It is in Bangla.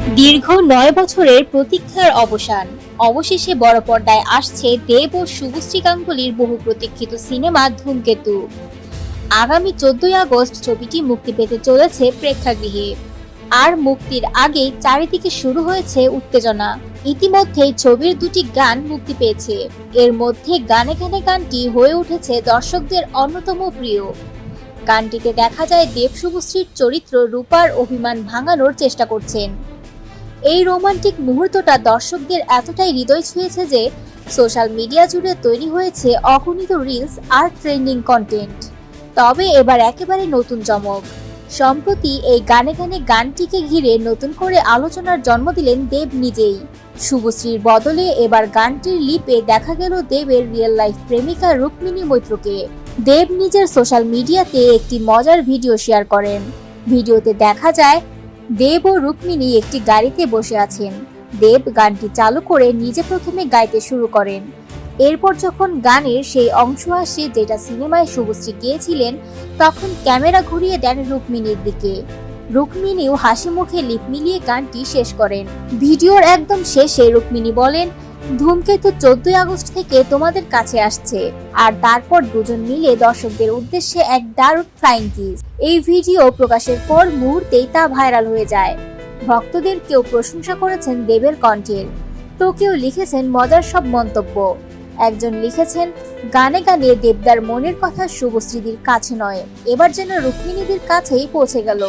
দীর্ঘ ৯ বছরের প্রতীক্ষার অবসান। অবশেষে বড় পর্দায় আসছে দেব ও শুভশ্রী গাঙ্গুলির বহু প্রতীক্ষিত সিনেমা ধূমকেতু। আগামী ১৪ই আগস্ট ছবিটি মুক্তি পেতে চলেছে প্রেক্ষাগৃহে। আর মুক্তির আগেই চারিদিকে শুরু হয়েছে উত্তেজনা। ইতিমধ্যেই ছবির দুটি গান মুক্তি পেয়েছে। এর মধ্যে গানে গানে গানটি হয়ে উঠেছে দর্শকদের অন্যতম প্রিয়। গানটিতে দেখা যায় দেব শুভশ্রীর চরিত্র রূপার অভিমান ভাঙানোর চেষ্টা করছেন। এই রোমান্টিক মুহূর্তটা দর্শকদের এতটাই হৃদয় ছুঁয়েছে যে সোশ্যাল মিডিয়া জুড়ে তৈরি হয়েছে অগণিত রিলস আর ট্রেন্ডিং কন্টেন্ট। তবে এবার একেবারে নতুন চমক। সম্প্রতি এই গানে গানে গানটিকে ঘিরে নতুন করে আলোচনার জন্ম দিলেন দেব নিজেই। শুভশ্রীর বদলে এবার গানটির লিপে দেখা গেল দেবের রিয়েল লাইফ প্রেমিকা রুক্মিণী মৈত্রকে। দেব নিজের সোশ্যাল মিডিয়াতে একটি মজার ভিডিও শেয়ার করেন। ভিডিওতে দেখা যায় দেব ও রুক্মিণী একটি গাড়িতে বসে আছেন। দেব গানটি চালু করে নিজে প্রথমে গাইতে শুরু করেন। এরপর যখন গানের সেই অংশ আসে যেটা সিনেমায় শুভশ্রী গেয়েছিলেন, তখন ক্যামেরা ঘুরিয়ে দেন রুক্মিণীর দিকে। রুক্মিণীও হাসি মুখে লিপ মিলিয়ে গানটি শেষ করেন। ভিডিওর একদম শেষে রুক্মিণী বলেন, ধূমকেতু ১৪ই আগস্ট থেকে তোমাদের কাছে আসছে। আর তারপর দুজন মিলে দর্শকদের উদ্দেশ্যে এক দারুণ ফ্লাইং কিস। এই ভিডিও প্রকাশের পর মুহূর্তেই তা ভাইরাল হয়ে যায়। ভক্তদের কেউ প্রশংসা করেছেন দেবের কণ্ঠের, তো কেউ লিখেছেন মজার সব মন্তব্য। একজন লিখেছেন, গানে গানে দেবদার মনের কথা শুভশ্রীদির কাছে নয়, এবার যেন রুক্মিণীদের কাছেই পৌঁছে গেল।